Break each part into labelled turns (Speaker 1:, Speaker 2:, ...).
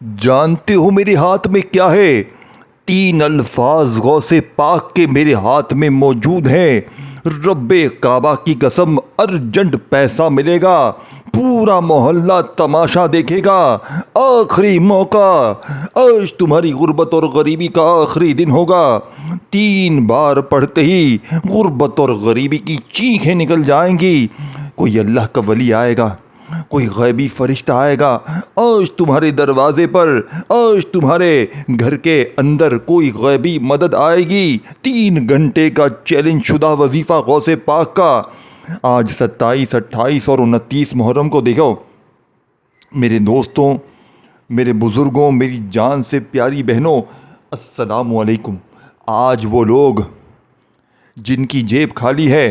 Speaker 1: जानते हो मेरे हाथ में क्या है? 3 अल्फाज गौसे पाक के मेरे हाथ में मौजूद हैं। रब्बे काबा की कसम, अर्जेंट पैसा मिलेगा, पूरा मोहल्ला तमाशा देखेगा। आखिरी मौका, आज तुम्हारी गुर्बत और गरीबी का आखिरी दिन होगा। 3 बार पढ़ते ही गुर्बत और गरीबी की चीखें निकल जाएंगी। कोई अल्लाह का वली आएगा, कोई गैबी फरिश्ता आएगा आज तुम्हारे दरवाजे पर, आज तुम्हारे घर के अंदर कोई गैबी मदद आएगी। 3 घंटे का चैलेंज शुदा वजीफ़ा गौसे पाक का। आज 27, 28 और 29 मुहर्रम को देखो मेरे दोस्तों, मेरे बुज़ुर्गों, मेरी जान से प्यारी बहनों, अस्सलामु अलैकुम। आज वो लोग जिनकी जेब खाली है,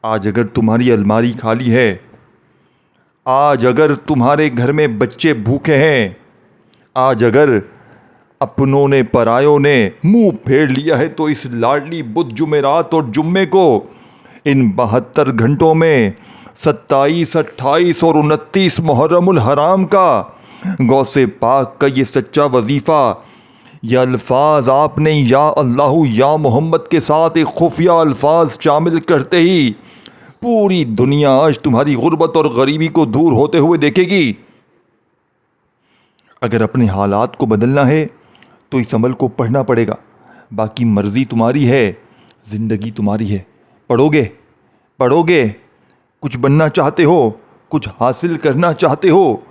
Speaker 1: आज अगर तुम्हारी अलमारी खाली है, आज अगर तुम्हारे घर में बच्चे भूखे हैं, आज अगर अपनों ने परायों ने मुंह फेर लिया है, तो इस लाडली बुध जुमेरात और जुम्मे को, इन 72 घंटों में 27, 28 और 29 मुहर्रमुल हराम का गौसे पाक का ये सच्चा वजीफ़ा, यह अल्फाज आपने या अल्लाहु या मोहम्मद के साथ एक खुफिया अल्फाज शामिल करते ही पूरी दुनिया आज तुम्हारी गुर्बत और गरीबी को दूर होते हुए देखेगी। अगर अपने हालात को बदलना है तो इस अमल को पढ़ना पड़ेगा। बाकी मर्ज़ी तुम्हारी है, ज़िंदगी तुम्हारी है। पढ़ोगे पढ़ोगे, कुछ बनना चाहते हो, कुछ हासिल करना चाहते हो,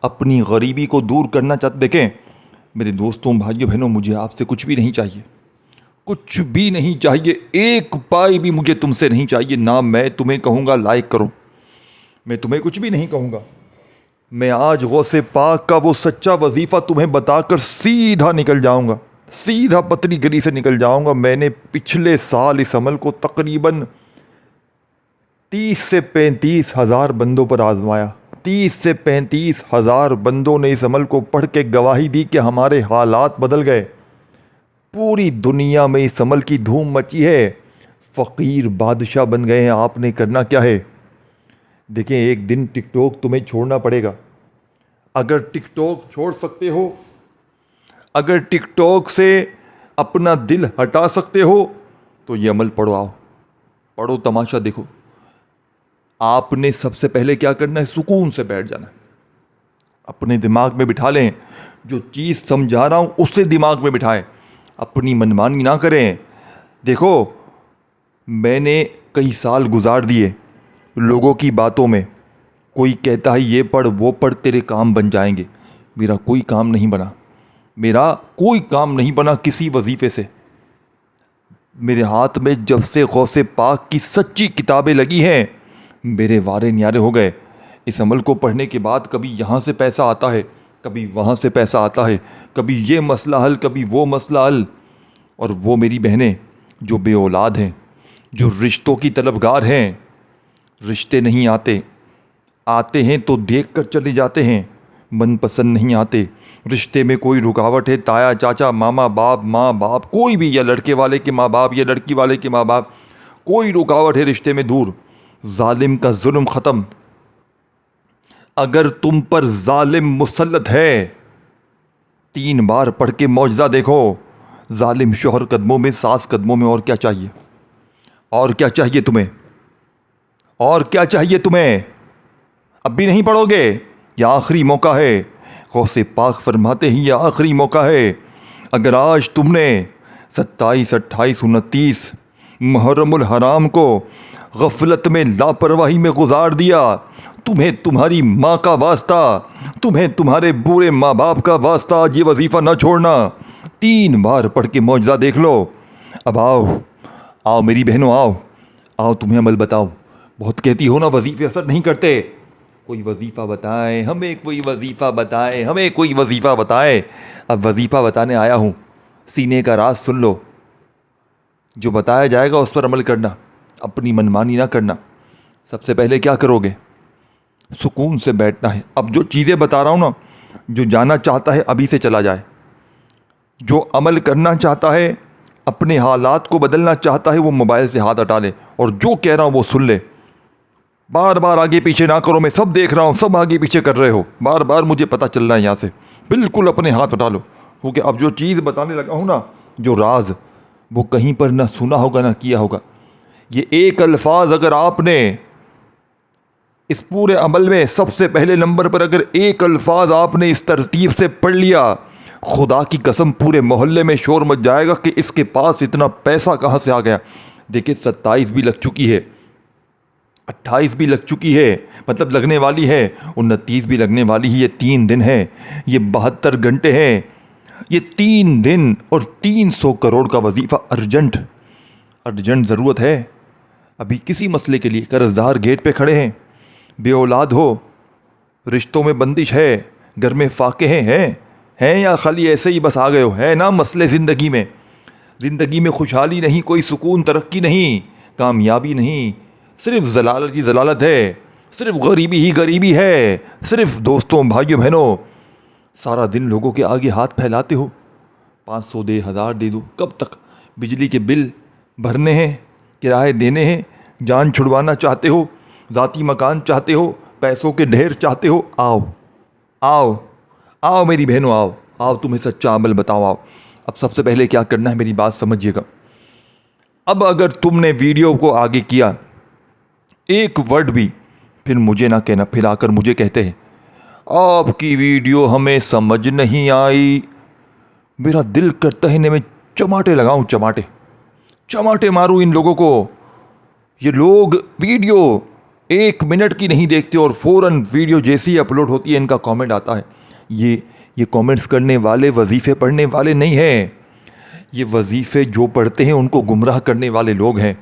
Speaker 1: अपनी गरीबी को दूर करना चाहते, देखें मेरे दोस्तों, भाइयों बहनों, मुझे आपसे कुछ भी नहीं चाहिए, कुछ भी नहीं चाहिए, एक पाई भी मुझे तुमसे नहीं चाहिए। ना मैं तुम्हें कहूँगा लाइक करो, मैं तुम्हें कुछ भी नहीं कहूँगा। मैं आज गौसे पाक का वो सच्चा वजीफ़ा तुम्हें बताकर सीधा निकल जाऊँगा, सीधा पतली गली से निकल जाऊँगा। मैंने पिछले साल इस अमल को तकरीबन 30 से 35 हज़ार बंदों पर आजमाया। 30 से 35 हज़ार बंदों ने इस अमल को पढ़ के गवाही दी कि हमारे हालात बदल गए। पूरी दुनिया में इस अमल की धूम मची है, फ़कीर बादशाह बन गए हैं। आपने करना क्या है? देखें, एक दिन टिकटॉक तुम्हें छोड़ना पड़ेगा। अगर टिकटॉक छोड़ सकते हो, अगर टिकटॉक से अपना दिल हटा सकते हो, तो ये अमल पढ़ो। आओ पढ़ो, तमाशा देखो। आपने सबसे पहले क्या करना है? सुकून से बैठ जाना है, अपने दिमाग में बिठा लें, जो चीज़ समझा रहा हूँ उसे दिमाग में बिठाएं, अपनी मनमानी ना करें। देखो, मैंने कई साल गुजार दिए लोगों की बातों में। कोई कहता है ये पढ़ वो पढ़, तेरे काम बन जाएंगे। मेरा कोई काम नहीं बना, मेरा कोई काम नहीं बना किसी वजीफ़े से। मेरे हाथ में जब से गौसे पाक की सच्ची किताबें लगी हैं, मेरे वारे न्यारे हो गए। इस अमल को पढ़ने के बाद कभी यहाँ से पैसा आता है, कभी वहाँ से पैसा आता है, कभी ये मसला हल, कभी वो मसला हल। और वो मेरी बहनें जो बे औलाद हैं, जो रिश्तों की तलबगार हैं, रिश्ते नहीं आते, आते हैं तो देख कर चले जाते हैं, मन पसंद नहीं आते। रिश्ते में कोई रुकावट है, ताया चाचा, मामा बाप, माँ बाप, कोई भी, या लड़के वाले के माँ बाप या लड़की वाले के माँ बाप, कोई रुकावट है रिश्ते में, दूर। जालिम का जुल्म ख़त्म। अगर तुम पर जालिम मुसल्लत है, 3 बार पढ़ के मौजज़ा देखो। जालिम शोहर कदमों में, सास कदमों में, और क्या चाहिए? और क्या चाहिए तुम्हें? और क्या चाहिए तुम्हें? अब भी नहीं पढ़ोगे? यह आखिरी मौका है। गौसे पाक फरमाते ही यह आखिरी मौका है। अगर आज तुमने 27, 28, 29 मुहर्रमुल हराम को गफलत में, लापरवाही में गुजार दिया, तुम्हें तुम्हारी माँ का वास्ता, तुम्हें तुम्हारे बुरे माँ बाप का वास्ता, आज ये वजीफ़ा न छोड़ना। 3 बार पढ़ के मौजज़ा देख लो। अब आओ आओ मेरी बहनों, आओ आओ, तुम्हें अमल बताओ। बहुत कहती हो ना वजीफ़े असर नहीं करते, कोई वजीफ़ा बताएं हमें, कोई वजीफ़ा बताएं हमें, कोई वजीफ़ा बताएं। अब वजीफ़ा बताने आया हूँ, सीने का राज सुन लो। जो बताया जाएगा उस पर अमल करना, अपनी मनमानी ना करना। सबसे पहले क्या करोगे? सुकून से बैठना है। अब जो चीज़ें बता रहा हूँ ना, जो जाना चाहता है अभी से चला जाए, जो अमल करना चाहता है, अपने हालात को बदलना चाहता है, वो मोबाइल से हाथ हटा ले और जो कह रहा हूँ वो सुन ले। बार बार आगे पीछे ना करो, मैं सब देख रहा हूँ, सब आगे पीछे कर रहे हो, बार बार मुझे पता चल रहा है यहाँ से, बिल्कुल अपने हाथ हटा लो। क्योंकि अब जो चीज़ बताने लगा हूँ ना, जो राज, वो कहीं पर ना सुना होगा ना किया होगा। ये एक अल्फाज अगर आपने इस पूरे अमल में सबसे पहले नंबर पर अगर एक अल्फाज आपने इस तरतीब से पढ़ लिया, खुदा की कसम पूरे मोहल्ले में शोर मच जाएगा कि इसके पास इतना पैसा कहाँ से आ गया। देखिए 27 भी लग चुकी है, 28 भी लग चुकी है, मतलब लगने वाली है, 29 भी लगने वाली है। ये 3 दिन है, ये 72 घंटे हैं, ये 3 दिन और 300 करोड़ का वजीफ़ा अर्जेंट अर्जेंट ज़रूरत है। अभी किसी मसले के लिए कर्जदार गेट पे खड़े हैं, बे औलाद हो, रिश्तों में बंदिश है, घर में फाके हैं या खाली ऐसे ही बस आ गए हो? है ना मसले ज़िंदगी में खुशहाली नहीं, कोई सुकून, तरक्की नहीं, कामयाबी नहीं, सिर्फ ज़लालत ही ज़लालत है, सिर्फ गरीबी ही गरीबी है, सिर्फ दोस्तों भाइयों बहनों सारा दिन लोगों के आगे हाथ फैलाते हो, 500 दे, 1000 दे दो, कब तक? बिजली के बिल भरने हैं, किराए देने हैं, जान छुड़वाना चाहते हो, ज़ाती मकान चाहते हो, पैसों के ढेर चाहते हो। आओ आओ आओ मेरी बहनों, आओ आओ, तुम्हें सच्चा अमल बताओ, आओ। अब सबसे पहले क्या करना है, मेरी बात समझिएगा। अब अगर तुमने वीडियो को आगे किया, एक वर्ड भी फिर मुझे ना कहना, फिर आकर मुझे कहते हैं आपकी वीडियो हमें समझ नहीं आई। मेरा दिल करता है इन्हें मैं चमाटे लगाऊं, चमाटे मारूं इन लोगों को। ये लोग वीडियो 1 मिनट की नहीं देखते और फ़ौरन वीडियो जैसी ही अपलोड होती है इनका कमेंट आता है। ये कमेंट्स करने वाले वजीफ़े पढ़ने वाले नहीं हैं, ये वजीफ़े जो पढ़ते हैं उनको गुमराह करने वाले लोग हैं।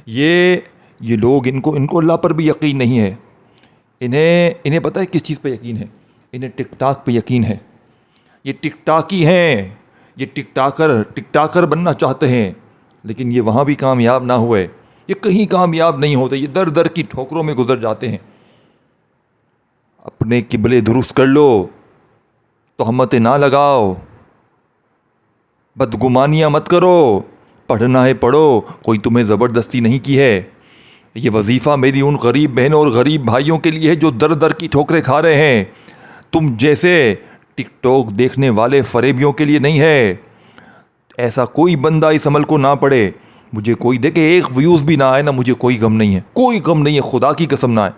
Speaker 1: ये लोग, इनको अल्लाह पर भी यकीन नहीं है। इन्हें पता है किस चीज़ पे यकीन है? इन्हें टिकटॉक पे यकीन है। ये टिकटॉकी हैं, ये टिकटॉकर बनना चाहते हैं, लेकिन ये वहाँ भी कामयाब ना हुए, ये कहीं कामयाब नहीं होते, ये दर दर की ठोकरों में गुजर जाते हैं। अपने किबले दुरुस्त कर लो, तोहमतें ना लगाओ, बदगुमानियाँ मत करो, पढ़ना है पढ़ो, कोई तुम्हें ज़बरदस्ती नहीं की है। ये वजीफ़ा मेरी उन गरीब बहनों और गरीब भाइयों के लिए है जो दर दर की ठोकरें खा रहे हैं, तुम जैसे टिकटॉक देखने वाले फरेबियों के लिए नहीं है। ऐसा कोई बंदा इस अमल को ना पढ़े, मुझे कोई देखे, एक व्यूज़ भी ना आए ना, मुझे कोई गम नहीं है, कोई गम नहीं है, खुदा की कसम ना आए।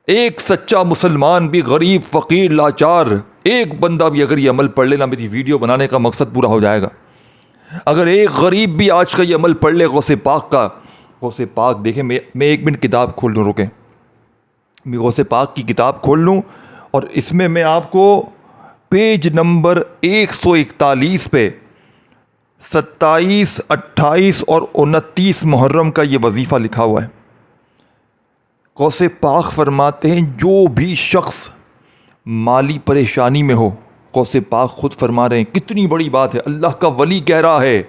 Speaker 1: एक सच्चा मुसलमान भी, गरीब फ़कीर लाचार, एक बंदा भी अगर ये अमल पढ़ लेना, मेरी वीडियो बनाने का मकसद पूरा हो जाएगा। अगर एक गरीब भी आज का ये अमल पढ़ ले गौसे पाक का, गौसे पाक देखें, मैं 1 मिनट किताब खोल लूँ, रुकें, मैं गौसे पाक की किताब खोल लूँ और इसमें मैं आपको पेज नंबर 141 पे 27, 28 और 29 मुहर्रम का ये वजीफ़ा लिखा हुआ है। गौसे पाक फरमाते हैं जो भी शख्स माली परेशानी में हो, गौसे पाक खुद फरमा रहे हैं, कितनी बड़ी बात है, अल्लाह का वली कह रहा है,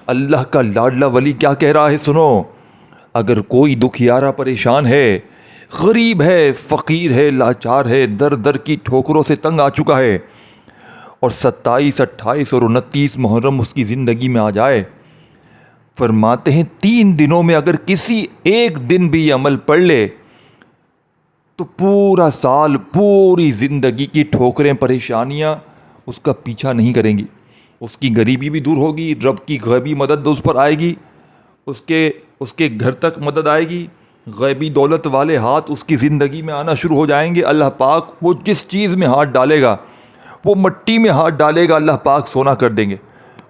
Speaker 1: अल्लाह का लाडला वली क्या कह रहा है, सुनो। अगर कोई दुखियारा परेशान है, गरीब है, फ़कीर है, लाचार है, दर दर की ठोकरों से तंग आ चुका है और 27, 28 और 29 मुहर्रम उसकी ज़िंदगी में आ जाए, फरमाते हैं 3 दिनों में अगर किसी एक दिन भी ये अमल पढ़ ले तो पूरा साल, पूरी ज़िंदगी की ठोकरें, परेशानियाँ उसका पीछा नहीं करेंगी, उसकी गरीबी भी दूर होगी, रब की गैबी मदद उस पर आएगी, उसके घर तक मदद आएगी, गैबी दौलत वाले हाथ उसकी ज़िंदगी में आना शुरू हो जाएंगे। अल्लाह पाक वो जिस चीज़ में हाथ डालेगा, वो मट्टी में हाथ डालेगा, अल्लाह पाक सोना कर देंगे।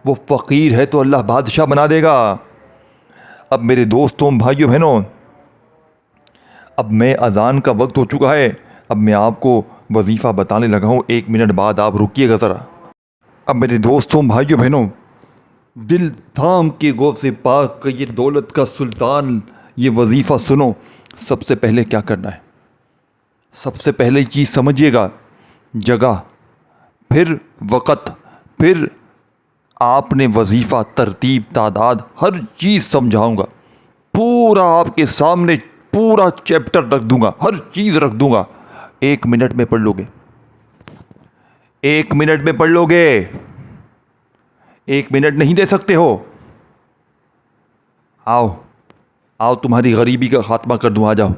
Speaker 1: वो फ़कीर है तो अल्लाह बादशाह बना देगा। अब मेरे दोस्तों भाइयों बहनों, अब मैं अज़ान का वक्त हो चुका है, अब मैं आपको वजीफ़ा बताने लगा हूँ, 1 मिनट बाद आप रुकिएगा ज़रा। अब मेरे दोस्तों भाइयों बहनों, दिल थाम के गौसे पाक का ये दौलत का सुल्तान ये वजीफ़ा सुनो। सबसे पहले क्या करना है, सबसे पहले चीज़ समझिएगा, जगह, फिर वक़्त, फिर आपने वजीफ़ा, तरतीब, तादाद, हर चीज़ समझाऊंगा, पूरा आपके सामने पूरा चैप्टर रख दूंगा, हर चीज़ रख दूंगा। 1 मिनट में पढ़ लोगे, 1 मिनट में पढ़ लोगे, 1 मिनट नहीं दे सकते हो? आओ आओ तुम्हारी गरीबी का ख़ात्मा कर दूँ, आ जाओ।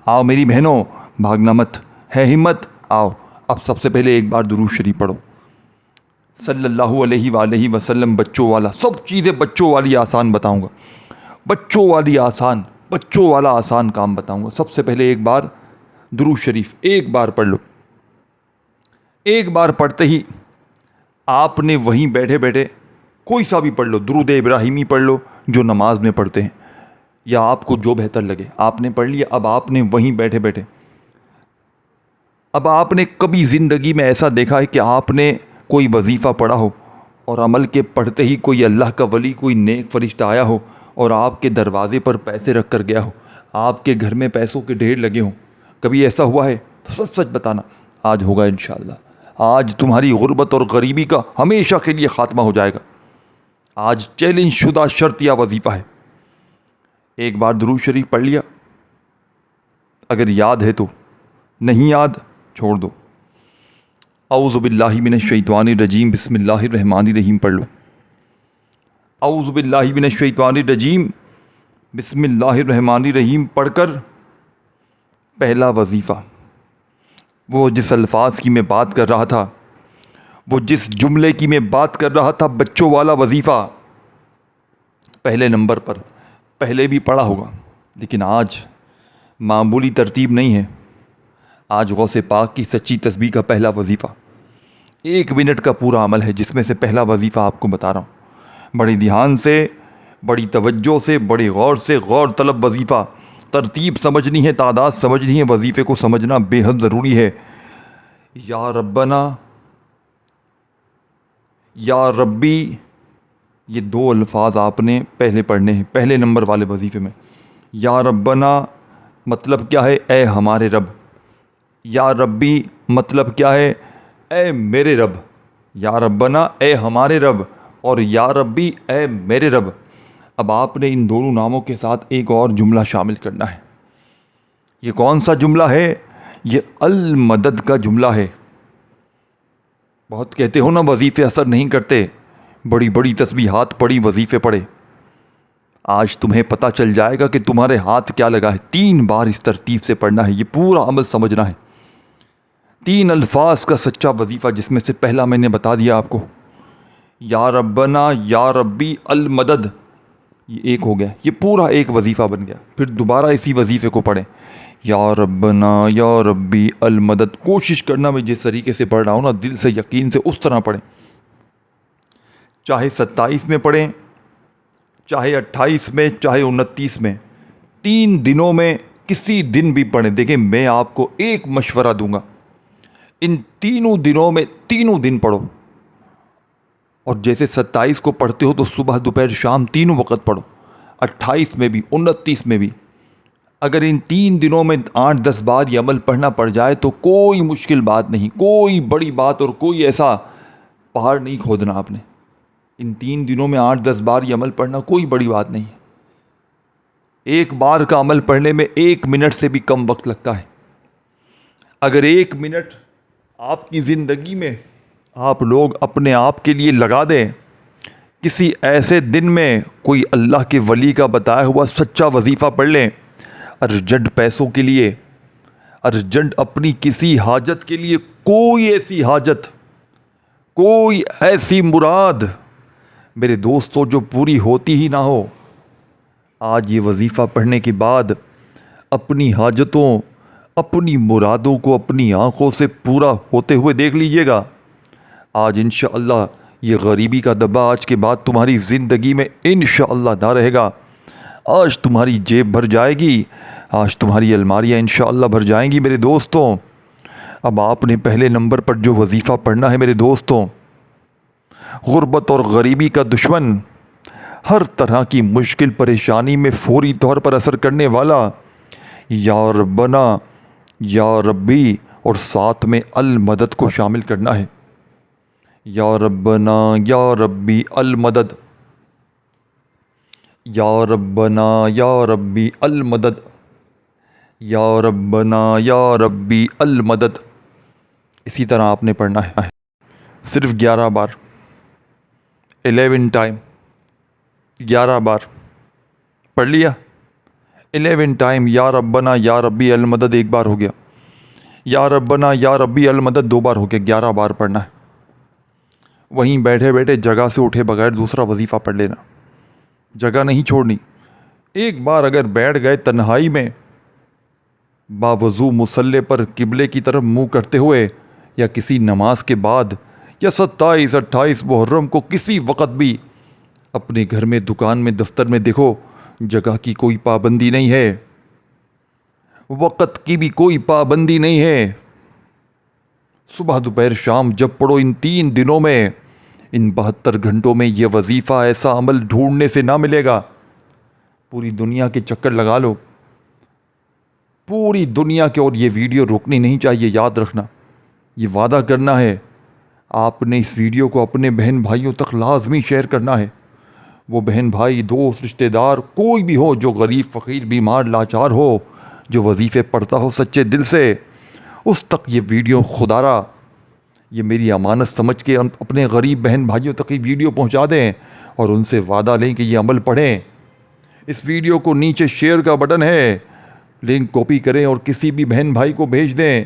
Speaker 1: आओ मेरी बहनों, भागना मत, है हिम्मत, आओ। अब सबसे पहले एक बार दुरूद शरीफ पढ़ो सल्लल्लाहु अलैहि वसल्लम। बच्चों वाला, सब चीज़ें बच्चों वाली आसान बताऊँगा, बच्चों वाली आसान, बच्चों वाला आसान काम बताऊँगा। सबसे पहले एक बार दुरूद शरीफ एक बार पढ़ लो। एक बार पढ़ते ही आपने वहीं बैठे बैठे कोई सा भी पढ़ लो, दुरूद इब्राहिमी पढ़ लो जो नमाज में पढ़ते हैं, या आपको जो बेहतर लगे आपने पढ़ लिया। अब आपने वहीं बैठे बैठे, अब आपने कभी ज़िंदगी में ऐसा देखा है कि आपने कोई वजीफ़ा पढ़ा हो और अमल के पढ़ते ही कोई अल्लाह का वली, कोई नेक फरिश्ता आया हो और आपके दरवाज़े पर पैसे रख कर गया हो, आपके घर में पैसों के ढेर लगे हों? कभी ऐसा हुआ है? तो सच सच बताना। आज होगा इंशाअल्लाह। आज तुम्हारी गुर्बत और गरीबी का हमेशा के लिए ख़ात्मा हो जाएगा। आज चैलेंज शुदा शर्त या वजीफ़ा है। एक बार दुरूद शरीफ पढ़ लिया, अगर याद है तो, नहीं याद छोड़ दो। औज़ु बिल्लाहि मिनश शैतानिर रजीम, बिस्मिल्लाहिर रहमानिर रहीम पढ़ लो। औज़ु बिल्लाहि मिनश शैतानिर रजीम, बिस्मिल्लाहिर रहमानिर रहीम पढ़कर पहला वजीफ़ा, वो जिस अल्फाज की मैं बात कर रहा था, वो जिस जुमले की मैं बात कर रहा था, बच्चों वाला वजीफ़ा, पहले नंबर पर। पहले भी पढ़ा होगा, लेकिन आज मामूली तरतीब नहीं है। आज गौसे पाक की सच्ची तस्बीह का पहला वजीफ़ा 1 मिनट का पूरा अमल है, जिसमें से पहला वजीफ़ा आपको बता रहा हूँ। बड़ी ध्यान से, बड़ी तवज्जो से, बड़े गौर से, गौर तलब वजीफ़ा। तरतीब समझनी है, तादाद समझनी है, वजीफ़े को समझना बेहद ज़रूरी है। या रब्बना, या रब्बी, ये 2 अल्फाज आपने पहले पढ़ने हैं पहले नंबर वाले वजीफ़े में। या रब्बना मतलब क्या है? ए हमारे रब। या रब्बी मतलब क्या है? ए मेरे रब। या रब्बना ए हमारे रब, और या रब्बी ए मेरे रब। अब आपने इन दोनों नामों के साथ एक और जुमला शामिल करना है। ये कौन सा जुमला है? ये अल मदद का जुमला है। बहुत कहते हो ना वजीफ़े असर नहीं करते, बड़ी बड़ी तस्बीहात पढ़ी, वजीफ़े पढ़े। आज तुम्हें पता चल जाएगा कि तुम्हारे हाथ क्या लगा है। 3 बार इस तरतीब से पढ़ना है, ये पूरा अमल समझना है। 3 अल्फाज का सच्चा वजीफ़ा, जिसमें से पहला मैंने बता दिया आपको, या रब्बना, या रब्बी, अल मदद, ये एक हो गया, ये पूरा एक वजीफ़ा बन गया। फिर दोबारा इसी वजीफ़े को पढ़ें, या रब्बना, या रब्बी, अल मदद। कोशिश करना मैं जिस तरीके से पढ़ रहा हूँ ना, दिल से, यकीन से उस तरह पढ़ें। चाहे 27 में पढ़ें, चाहे 28 में, चाहे 29 में, 3 दिनों में किसी दिन भी पढ़ें। देखें, मैं आपको एक मशवरा दूंगा, इन तीनों दिनों में तीनों दिन पढ़ो। और जैसे 27 को पढ़ते हो तो सुबह दोपहर शाम तीनों वक़्त पढ़ो, 28 में भी 29 में भी। अगर इन 3 दिनों में 8-10 बार ये अमल पढ़ना पड़ जाए तो कोई मुश्किल बात नहीं, कोई बड़ी बात और कोई ऐसा पहाड़ नहीं खोदना आपने। इन 3 दिनों में 8-10 बार ये अमल पढ़ना कोई बड़ी बात नहीं है। एक बार का अमल पढ़ने में 1 मिनट से भी कम वक्त लगता है। अगर 1 मिनट आपकी ज़िंदगी में आप लोग अपने आप के लिए लगा दें, किसी ऐसे दिन में कोई अल्लाह के वली का बताया हुआ सच्चा वजीफ़ा पढ़ लें, अर्जेंट पैसों के लिए, अर्जेंट अपनी किसी हाजत के लिए, कोई ऐसी हाजत, कोई ऐसी मुराद मेरे दोस्तों जो पूरी होती ही ना हो, आज ये वजीफ़ा पढ़ने के बाद अपनी हाजतों, अपनी मुरादों को अपनी आँखों से पूरा होते हुए देख लीजिएगा। आज इंशाअल्लाह ये गरीबी का दब्बा आज के बाद तुम्हारी ज़िंदगी में इंशाअल्लाह ना रहेगा। आज तुम्हारी जेब भर जाएगी, आज तुम्हारी अलमारियाँ इंशाअल्लाह भर जाएंगी मेरे दोस्तों। अब आपने पहले नंबर पर जो वजीफ़ा पढ़ना है मेरे दोस्तों, गुर्बत और गरीबी का दुश्मन, हर तरह की मुश्किल परेशानी में फौरी तौर पर असर करने वाला, या रब्बना, या रब्बी, और साथ में अल मदद को शामिल करना है। या रब्बना, या रब्बी, अल मदद, या रब्बना, या रब्बी, अल मदद, या रब्बना, या रब्बी, अल मदद। इसी तरह आपने पढ़ना है सिर्फ 11 बार, 11 टाइम, 11 बार पढ़ लिया। 11 टाइम या रब्बना या रब्बी अल मदद एक बार हो गया, या रब्बना या रब्बी अल मदद 2 बार हो गया, 11 बार पढ़ना है। वहीं बैठे बैठे जगह से उठे बगैर दूसरा वजीफ़ा पढ़ लेना, जगह नहीं छोड़नी। एक बार अगर बैठ गए तन्हाई में बावजू मुसल्ले पर किबले की तरफ मुंह करते हुए, या किसी नमाज के बाद, या 27-28 मुहर्रम को किसी वक़्त भी अपने घर में, दुकान में, दफ्तर में देखो, जगह की कोई पाबंदी नहीं है, वक़्त की भी कोई पाबंदी नहीं है। सुबह दोपहर शाम जब पढ़ो, इन 3 दिनों में, इन 72 घंटों में यह वजीफ़ा ऐसा अमल ढूंढने से ना मिलेगा। पूरी दुनिया के चक्कर लगा लो, पूरी दुनिया के, और ये वीडियो रुकनी नहीं चाहिए, याद रखना। ये वादा करना है, आपने इस वीडियो को अपने बहन भाइयों तक लाजमी शेयर करना है। वो बहन भाई, दोस्त, रिश्तेदार, कोई भी हो जो गरीब, फ़कीर, बीमार, लाचार हो, जो वजीफ़े पढ़ता हो सच्चे दिल से, उस तक ये वीडियो खुदारा, ये मेरी अमानत समझ के अपने गरीब बहन भाइयों तक ये वीडियो पहुंचा दें और उनसे वादा लें कि ये अमल पढ़ें। इस वीडियो को नीचे शेयर का बटन है, लिंक कॉपी करें और किसी भी बहन भाई को भेज दें।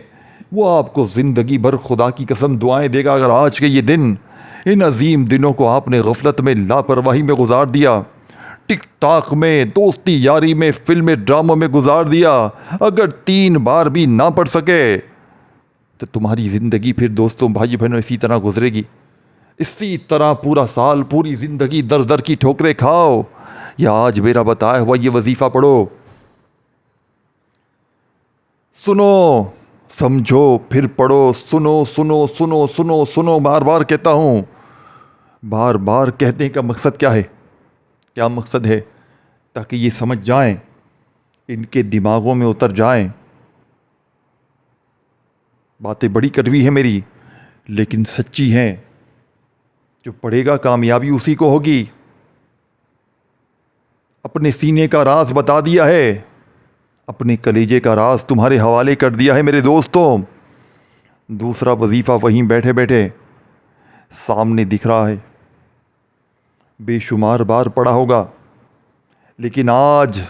Speaker 1: वो आपको ज़िंदगी भर खुदा की कसम दुआएं देगा। अगर आज के ये दिन, इन अजीम दिनों को आपने गफलत में, लापरवाही में गुजार दिया, टिक टाक में, दोस्ती यारी में, फिल्में ड्रामों में गुजार दिया, अगर 3 बार भी ना पढ़ सके तो तुम्हारी ज़िंदगी फिर दोस्तों, भाई बहनों, इसी तरह गुजरेगी। इसी तरह पूरा साल, पूरी ज़िंदगी दर दर की ठोकरें खाओ, या आज मेरा बताया हुआ ये वजीफ़ा पढ़ो। सुनो, समझो, फिर पढ़ो। सुनो सुनो सुनो सुनो सुनो, बार बार कहता हूँ। बार बार कहने का मकसद क्या है? क्या मकसद है? ताकि ये समझ जाएं, इनके दिमागों में उतर जाएं। बातें बड़ी कड़वी है मेरी, लेकिन सच्ची हैं। जो पढ़ेगा कामयाबी उसी को होगी। अपने सीने का राज बता दिया है, अपने कलेजे का राज तुम्हारे हवाले कर दिया है मेरे दोस्तों। दूसरा वजीफ़ा वहीं बैठे बैठे सामने दिख रहा है, बेशुमार बार पढ़ा होगा, लेकिन आज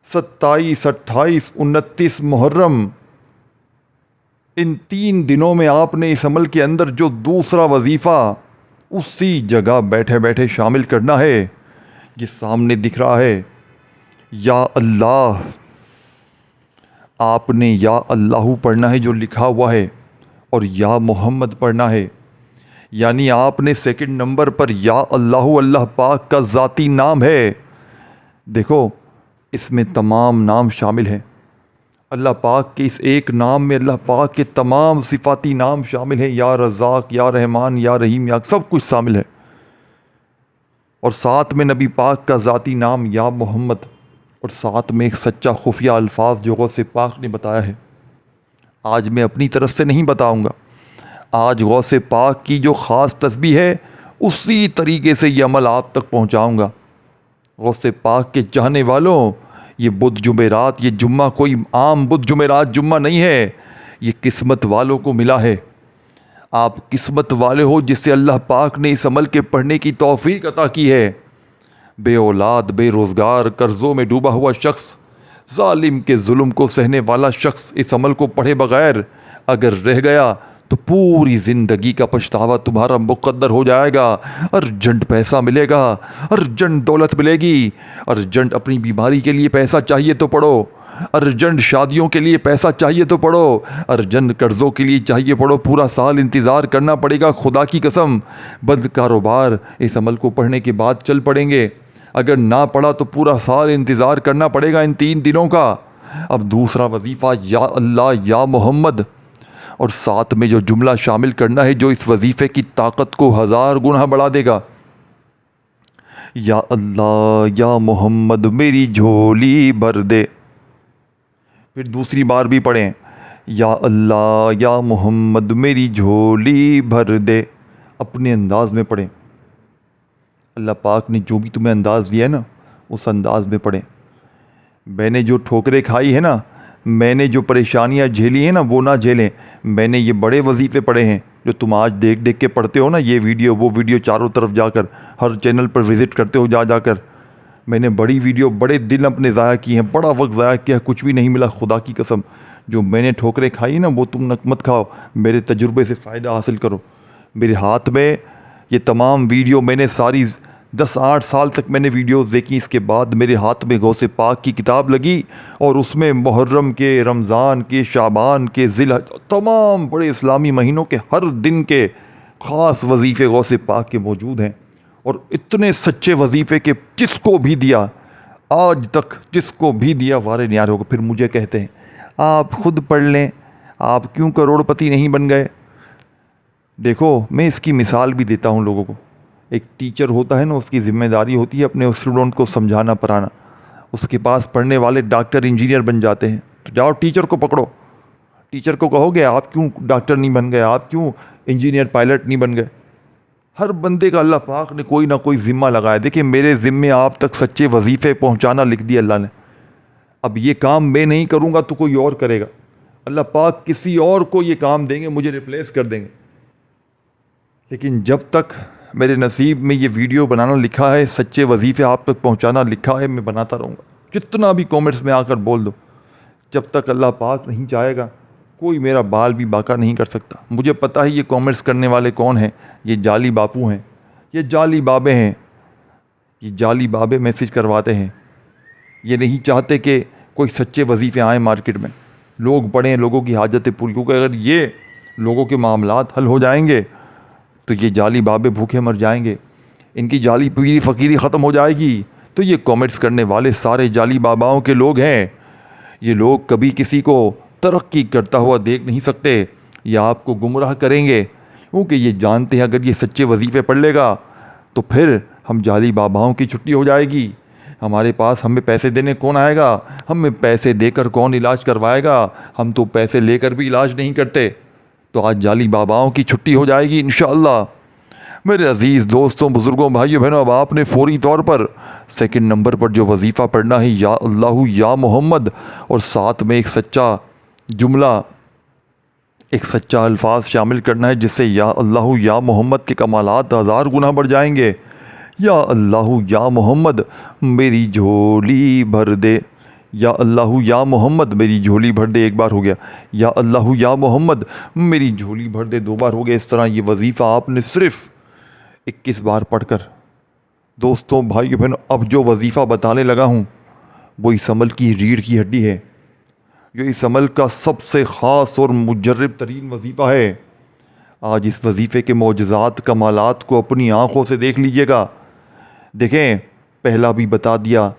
Speaker 1: 27, 28, 29 मुहर्रम, इन 3 दिनों में आपने इस अमल के अंदर जो दूसरा वजीफ़ा उसी जगह बैठे बैठे शामिल करना है। ये सामने दिख रहा है, या अल्लाह। आपने या अल्लाहू पढ़ना है जो लिखा हुआ है, और या मोहम्मद पढ़ना है। यानी आपने सेकंड नंबर पर या अल्लाहू, अल्लाह पाक का ज़ाती नाम है। देखो, इसमें तमाम नाम शामिल हैं। अल्लाह पाक के इस एक नाम में अल्लाह पाक के तमाम सिफाती नाम शामिल हैं। या रज़ाक, या रहमान, या रहीम, या सब कुछ शामिल है। और साथ में नबी पाक का ज़ाती नाम या मोहम्मद, और साथ में एक सच्चा खुफिया अल्फाज जो गौसे पाक ने बताया है। आज मैं अपनी तरफ से नहीं बताऊंगा, आज गौसे पाक की जो ख़ास तस्बीह है उसी तरीके से ये अमल आप तक पहुंचाऊंगा। गौसे पाक के चाहने वालों, ये बुध जुमेरात, ये जुम्मा कोई आम बुध जुमेरात जुम्मा नहीं है, ये किस्मत वालों को मिला है। आप किस्मत वाले हो जिससे अल्लाह पाक ने इस अमल के पढ़ने की तौफीक अता की है। बे औलाद, बेरोज़गार, कर्ज़ों में डूबा हुआ शख्स, जालिम के जुल्म को सहने वाला शख्स इस अमल को पढ़े बगैर अगर रह गया तो पूरी ज़िंदगी का पछतावा तुम्हारा मुक़द्दर हो जाएगा। अर्जेंट पैसा मिलेगा, अर्जेंट दौलत मिलेगी, अर्जेंट अपनी बीमारी के लिए पैसा चाहिए तो पढ़ो, अर्जेंट शादियों के लिए पैसा चाहिए तो पढ़ो, अर्जेंट कर्ज़ों के लिए चाहिए पढ़ो। पूरा साल इंतज़ार करना पड़ेगा, खुदा की कसम। बंद कारोबार इस अमल को पढ़ने के बाद चल पड़ेंगे, अगर ना पढ़ा तो पूरा साल इंतज़ार करना पड़ेगा इन 3 दिनों का। अब दूसरा वजीफ़ा या अल्लाह या मोहम्मद, और साथ में जो जुमला शामिल करना है जो इस वजीफ़े की ताकत को 1000 गुना बढ़ा देगा। या अल्लाह या मोहम्मद मेरी झोली भर दे। फिर दूसरी बार भी पढ़ें, या अल्लाह या मोहम्मद मेरी झोली भर दे। अपने अंदाज में पढ़ें, अल्लाह पाक ने जो भी तुम्हें अंदाज़ दिया है ना, उस अंदाज में पढ़ें। मैंने जो ठोकरें खाई है ना, मैंने जो परेशानियां झेली हैं ना, वो ना झेलें। मैंने ये बड़े वजीफ़े पढ़े हैं जो तुम आज देख देख के पढ़ते हो ना, ये वीडियो वो वीडियो, चारों तरफ जाकर हर चैनल पर विज़िट करते हो जा जाकर। मैंने बड़ी वीडियो, बड़े दिन अपने ज़ाया किए हैं, बड़ा वक्त ज़ाया किया, कुछ भी नहीं मिला। खुदा की कसम, जो मैंने ठोकरें खाई ना वो तुम मत खाओ, मेरे तजुर्बे से फ़ायदा हासिल करो। मेरे हाथ में ये तमाम वीडियो मैंने सारी 10-8 साल तक मैंने वीडियोस देखी। इसके बाद मेरे हाथ में गौसे पाक की किताब लगी और उसमें मुहर्रम के, रमज़ान के, शाबान के, ज़िल, तमाम बड़े इस्लामी महीनों के हर दिन के ख़ास वजीफ़े गौसे पाक के मौजूद हैं। और इतने सच्चे वजीफ़े के जिसको भी दिया, आज तक जिसको भी दिया वारे न्यारे होगा। फिर मुझे कहते हैं आप ख़ुद पढ़ लें, आप क्यों करोड़पति नहीं बन गए। देखो, मैं इसकी मिसाल भी देता हूँ लोगों को। एक टीचर होता है ना, उसकी ज़िम्मेदारी होती है अपने स्टूडेंट को समझाना पढ़ाना। उसके पास पढ़ने वाले डॉक्टर इंजीनियर बन जाते हैं, तो जाओ टीचर को पकड़ो, टीचर को कहोगे आप क्यों डॉक्टर नहीं बन गए, आप क्यों इंजीनियर पायलट नहीं बन गए। हर बंदे का अल्लाह पाक ने कोई ना कोई ज़िम्मा लगाया। देखिए, मेरे ज़िम्मे आप तक सच्चे वजीफ़े पहुँचाना लिख दिया अल्लाह ने। अब ये काम मैं नहीं करूँगा तो कोई और करेगा। अल्लाह पाक किसी और को ये काम देंगे, मुझे रिप्लेस कर देंगे। लेकिन जब तक मेरे नसीब में ये वीडियो बनाना लिखा है, सच्चे वजीफ़े आप तक पहुंचाना लिखा है, मैं बनाता रहूँगा। जितना भी कमेंट्स में आकर बोल दो, जब तक अल्लाह पाक नहीं चाहेगा कोई मेरा बाल भी बाका नहीं कर सकता। मुझे पता है ये कमेंट्स करने वाले कौन हैं। ये जाली बापू हैं, ये जाली बाबे हैं, ये जाली बाबे मैसेज करवाते हैं। ये नहीं चाहते कि कोई सच्चे वजीफ़े आएँ मार्केट में, लोग पढ़ें, लोगों की हाजतें पूरी। क्योंकि अगर ये लोगों के मामलात हल हो जाएंगे तो ये जाली बाबे भूखे मर जाएंगे, इनकी जाली पीरी फ़कीरी ख़त्म हो जाएगी। तो ये कमेंट्स करने वाले सारे जाली बाबाओं के लोग हैं। ये लोग कभी किसी को तरक्की करता हुआ देख नहीं सकते, या आपको गुमराह करेंगे, क्योंकि ये जानते हैं अगर ये सच्चे वजीफ़े पढ़ लेगा तो फिर हम जाली बाबाओं की छुट्टी हो जाएगी। हमारे पास हमें पैसे देने कौन आएगा, हमें पैसे देकर कौन इलाज करवाएगा। हम तो पैसे लेकर भी इलाज नहीं करते। तो आज जाली बाबाओं की छुट्टी हो जाएगी इंशाअल्लाह। मेरे अज़ीज़ दोस्तों, बुज़ुर्गों, भाइयों बहनों, अब आपने फ़ौरी तौर पर सेकंड नंबर पर जो वजीफ़ा पढ़ना है, या अल्लाहु या मोहम्मद, और साथ में एक सच्चा जुमला, एक सच्चा अल्फाज शामिल करना है, जिससे या अल्लाहु या मोहम्मद के कमालात 1000 गुना बढ़ जाएंगे। या अल्लाहु या मोहम्मद मेरी झोली भर दे, या अल्लाहु या मोहम्मद मेरी झोली भर दे, एक बार हो गया। या अल्लाहु या मोहम्मद मेरी झोली भर दे, 2 बार हो गया। इस तरह ये वजीफ़ा आपने सिर्फ़ 21 बार पढ़कर, दोस्तों, भाइयों बहनों, अब जो वजीफ़ा बताने लगा हूँ वो इस अमल की रीढ़ की हड्डी है। ये इस अमल का सबसे ख़ास और मुजर्रब तरीन वजीफ़ा है। आज इस वजीफ़े के मौजज़ात, कमालात को अपनी आँखों से देख लीजिएगा। देखें, पहला भी बता दिया,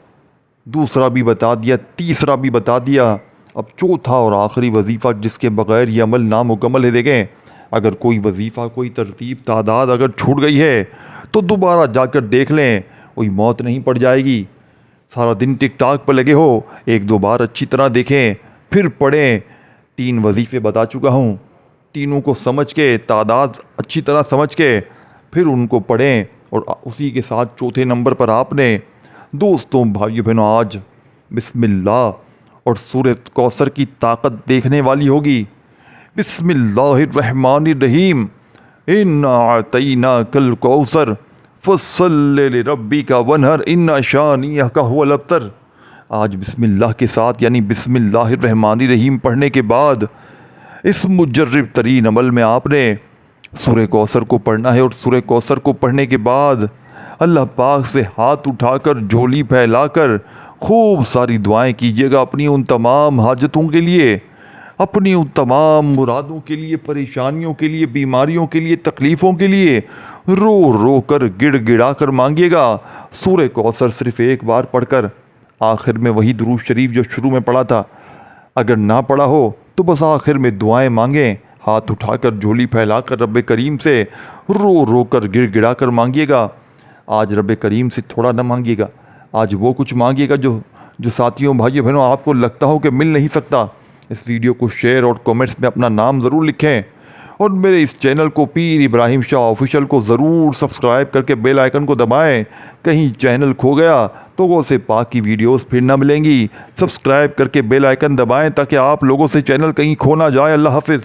Speaker 1: दूसरा भी बता दिया, तीसरा भी बता दिया, अब चौथा और आखिरी वजीफ़ा जिसके बग़ैर ये अमल नामुकम्मल है। देखें, अगर कोई वजीफ़ा, कोई तरतीब, तादाद अगर छूट गई है तो दोबारा जाकर देख लें, कोई मौत नहीं पड़ जाएगी। सारा दिन टिकटॉक पर लगे हो, 1-2 बार अच्छी तरह देखें, फिर पढ़ें। 3 वजीफ़े बता चुका हूँ, तीनों को समझ के, तादाद अच्छी तरह समझ के फिर उनको पढ़ें। और उसी के साथ चौथे नंबर पर आपने, दोस्तों, भाइयों बहनों, आज बिस्मिल्लाह और सूरत कौसर की ताकत देखने वाली होगी। बिस्मिल्लाहिर्रहमानिर्रहीम, इन्ना अतैना कल कौसर फस्सल्लि लिरब्बिका वन्हर इन्ना शानियका हुवल अब्तर। आज बिस्मिल्लाह के साथ, यानी बिस्मिल्लाहिर्रहमानिर्रहीम पढ़ने के बाद इस मुजर्रब तरीन अमल में आपने सूरह कौसर को पढ़ना है। और सूरह कौसर को पढ़ने के बाद अल्लाह पाक से हाथ उठाकर, झोली फैलाकर खूब सारी दुआएं कीजिएगा अपनी उन तमाम हाजतों के लिए, अपनी उन तमाम मुरादों के लिए, परेशानियों के लिए, बीमारियों के लिए, तकलीफ़ों के लिए रो रो कर, गिड़गिड़ा कर मांगिएगा। सूरह कौसर सिर्फ़ एक बार पढ़कर आखिर में वही दुरूद शरीफ जो शुरू में पढ़ा था, अगर ना पढ़ा हो तो बस आखिर में दुआएं मांगें, हाथ उठाकर, झोली फैलाकर रब्बे करीम से रो रो कर, गिड़गिड़ा कर मांगिएगा। आज रब्बे करीम से थोड़ा ना मांगिएगा, आज वो कुछ मांगिएगा जो साथियों, भाइयों बहनों, आपको लगता हो कि मिल नहीं सकता। इस वीडियो को शेयर और कमेंट्स में अपना नाम ज़रूर लिखें, और मेरे इस चैनल को पीर इब्राहिम शाह ऑफिशियल को ज़रूर सब्सक्राइब करके बेल आइकन को दबाएं। कहीं चैनल खो गया तो वो से पाक की वीडियोस फिर ना मिलेंगी। सब्सक्राइब करके बेल आइकन दबाएं ताकि आप लोगों से चैनल कहीं खो ना जाए। अल्लाह हाफिज़।